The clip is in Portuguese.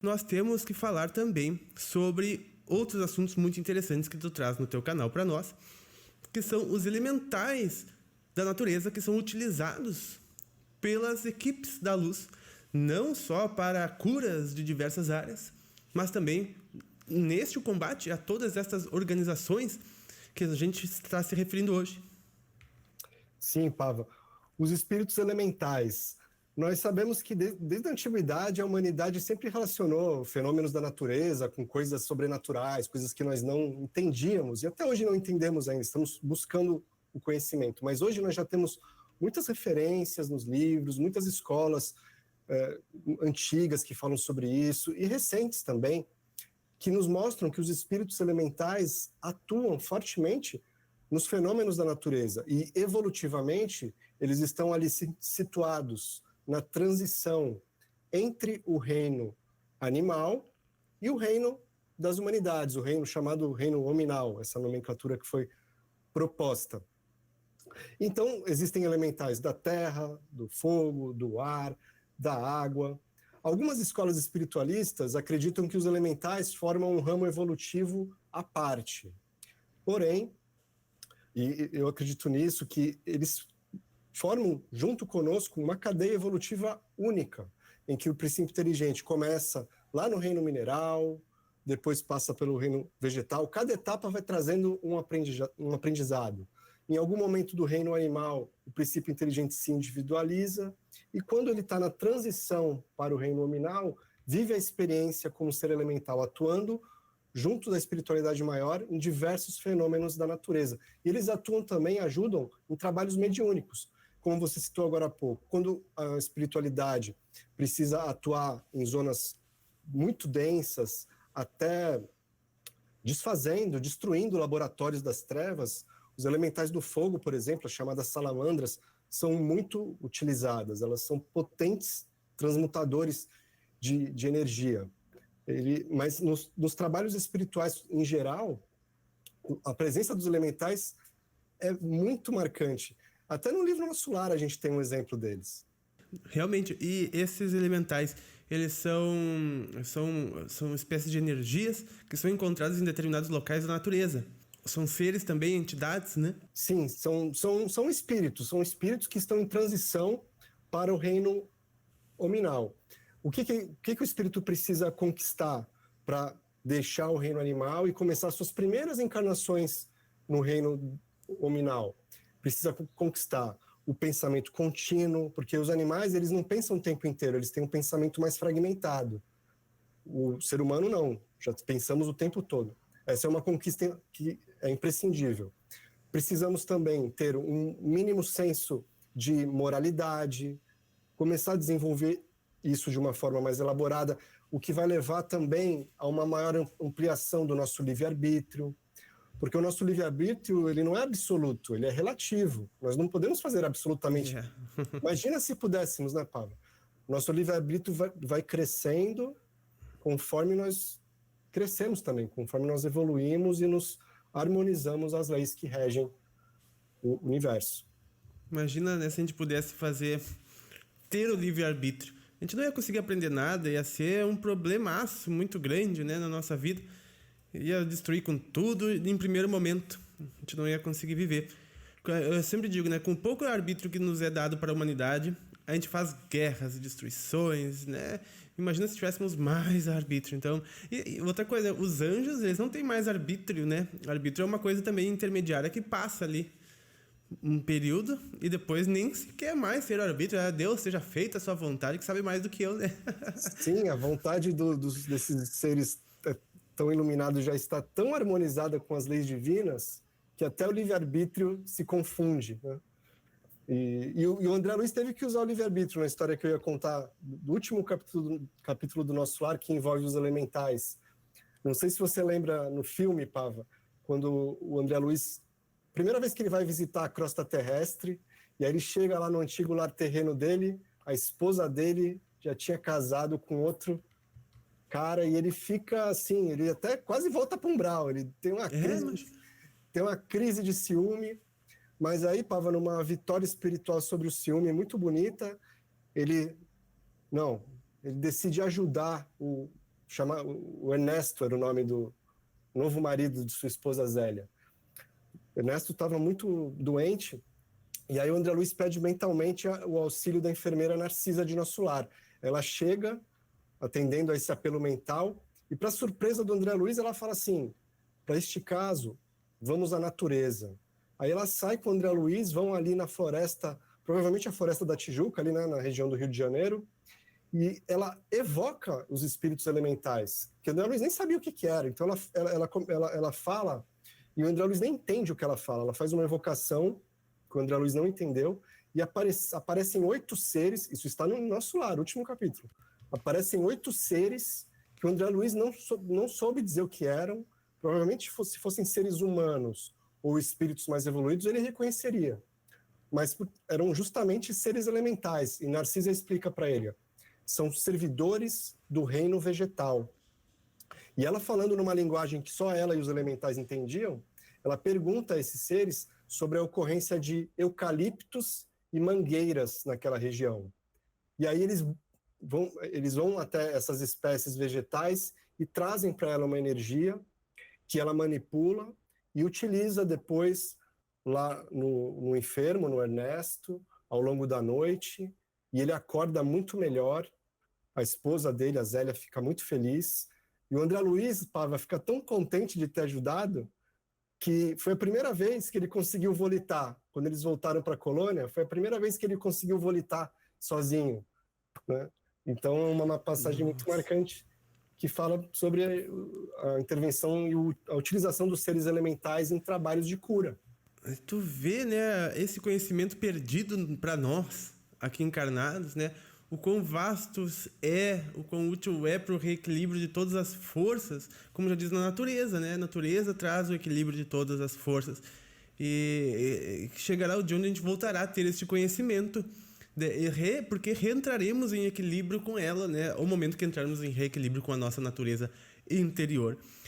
nós temos que falar também sobre outros assuntos muito interessantes que tu traz no teu canal para nós, que são os elementais da natureza que são utilizados pelas equipes da luz, não só para curas de diversas áreas, mas também neste combate a todas estas organizações que a gente está se referindo hoje. Sim, Pava. Os espíritos elementais. Nós sabemos que desde a antiguidade a humanidade sempre relacionou fenômenos da natureza com coisas sobrenaturais, coisas que nós não entendíamos, e até hoje não entendemos ainda, estamos buscando o conhecimento. Mas hoje nós já temos muitas referências nos livros, muitas escolas antigas que falam sobre isso, e recentes também, que nos mostram que os espíritos elementais atuam fortemente nos fenômenos da natureza, e evolutivamente eles estão ali situados na transição entre o reino animal e o reino das humanidades, o reino chamado reino hominal, essa nomenclatura que foi proposta. Então, existem elementais da terra, do fogo, do ar, da água. Algumas escolas espiritualistas acreditam que os elementais formam um ramo evolutivo à parte. Porém, e eu acredito nisso, que eles formam, junto conosco, uma cadeia evolutiva única, em que o princípio inteligente começa lá no reino mineral, depois passa pelo reino vegetal. Cada etapa vai trazendo um aprendizado. Em algum momento do reino animal, o princípio inteligente se individualiza, e quando ele está na transição para o reino nominal, vive a experiência como ser elemental, atuando junto da espiritualidade maior em diversos fenômenos da natureza. E eles atuam também, ajudam em trabalhos mediúnicos, como você citou agora há pouco. Quando a espiritualidade precisa atuar em zonas muito densas, até desfazendo, destruindo laboratórios das trevas, os elementais do fogo, por exemplo, as chamadas salamandras, são muito utilizadas. Elas são potentes transmutadores de energia. Mas nos trabalhos espirituais em geral, a presença dos elementais é muito marcante. Até no livro Nosso Lar a gente tem um exemplo deles. Realmente, e esses elementais, eles são espécies de energias que são encontradas em determinados locais da natureza. São seres também, entidades, né? Sim, são espíritos que estão em transição para o reino hominal. O que o espírito precisa conquistar para deixar o reino animal e começar suas primeiras encarnações no reino hominal? Precisa conquistar o pensamento contínuo, porque os animais eles não pensam o tempo inteiro, eles têm um pensamento mais fragmentado. O ser humano não, já pensamos o tempo todo. Essa é uma conquista que é imprescindível. Precisamos também ter um mínimo senso de moralidade, começar a desenvolver isso de uma forma mais elaborada, o que vai levar também a uma maior ampliação do nosso livre-arbítrio, porque o nosso livre-arbítrio ele não é absoluto, ele é relativo. Nós não podemos fazer absolutamente. Imagina se pudéssemos, né, Pablo? Nosso livre-arbítrio vai crescendo conforme nós crescemos também, conforme nós evoluímos e nos harmonizamos às leis que regem o universo. Imagina, né, se a gente pudesse ter o livre-arbítrio. A gente não ia conseguir aprender nada, ia ser um problemaço muito grande, né, na nossa vida. Ia destruir com tudo em primeiro momento. A gente não ia conseguir viver. Eu sempre digo, né, com pouco arbítrio que nos é dado para a humanidade, a gente faz guerras e destruições, né? Imagina se tivéssemos mais arbítrio. Então, e outra coisa, os anjos, eles não têm mais arbítrio, né? Arbítrio é uma coisa também intermediária que passa ali um período e depois nem sequer mais ser arbítrio. Deus seja feita a sua vontade, que sabe mais do que eu, né? Sim, a vontade desses seres tão iluminados já está tão harmonizada com as leis divinas que até o livre-arbítrio se confunde, né? E o André Luiz teve que usar o livre-arbítrio na história que eu ia contar do último capítulo do Nosso Lar, que envolve os elementais. Não sei se você lembra no filme, Pava, quando o André Luiz, primeira vez que ele vai visitar a crosta terrestre, e aí ele chega lá no antigo lar terreno dele, a esposa dele já tinha casado com outro cara, e ele fica assim, ele até quase volta para um umbral, ele tem uma crise de ciúme. Mas aí, Pava, numa vitória espiritual sobre o ciúme muito bonita, ele decide ajudar o o Ernesto era o nome do novo marido de sua esposa Zélia. Ernesto estava muito doente, e aí o André Luiz pede mentalmente o auxílio da enfermeira Narcisa de Nosso Lar. Ela chega atendendo a esse apelo mental, e para surpresa do André Luiz, ela fala assim: para este caso, vamos à natureza. Aí ela sai com o André Luiz, vão ali na floresta, provavelmente a Floresta da Tijuca, ali, né, na região do Rio de Janeiro, e ela evoca os espíritos elementais, que o André Luiz nem sabia o que era. Então ela fala, e o André Luiz nem entende o que ela fala. Ela faz uma evocação que o André Luiz não entendeu, e aparecem 8 seres, isso está no Nosso Lar, último capítulo. Aparecem 8 seres que o André Luiz não soube dizer o que eram. Provavelmente, se fossem seres humanos ou espíritos mais evoluídos, ele reconheceria. Mas eram justamente seres elementais. E Narcisa explica para ele: são servidores do reino vegetal. E ela, falando numa linguagem que só ela e os elementais entendiam, ela pergunta a esses seres sobre a ocorrência de eucaliptos e mangueiras naquela região. E aí eles vão até essas espécies vegetais e trazem para ela uma energia que ela manipula e utiliza depois lá no enfermo, no Ernesto, ao longo da noite, e ele acorda muito melhor. A esposa dele, a Zélia, fica muito feliz, e o André Luiz, Pava, fica tão contente de ter ajudado que foi a primeira vez que ele conseguiu volitar. Quando eles voltaram para a colônia, foi a primeira vez que ele conseguiu volitar sozinho, né? Então é uma passagem muito marcante que fala sobre a intervenção e a utilização dos seres elementais em trabalhos de cura. Tu vê, né, esse conhecimento perdido para nós, aqui encarnados, né, o quão vastos é, o quão útil é para o reequilíbrio de todas as forças, como já diz na natureza, né? A natureza traz o equilíbrio de todas as forças. E chegará o dia onde a gente voltará a ter este conhecimento, porque reentraremos em equilíbrio com ela, né? O momento que entrarmos em reequilíbrio com a nossa natureza interior.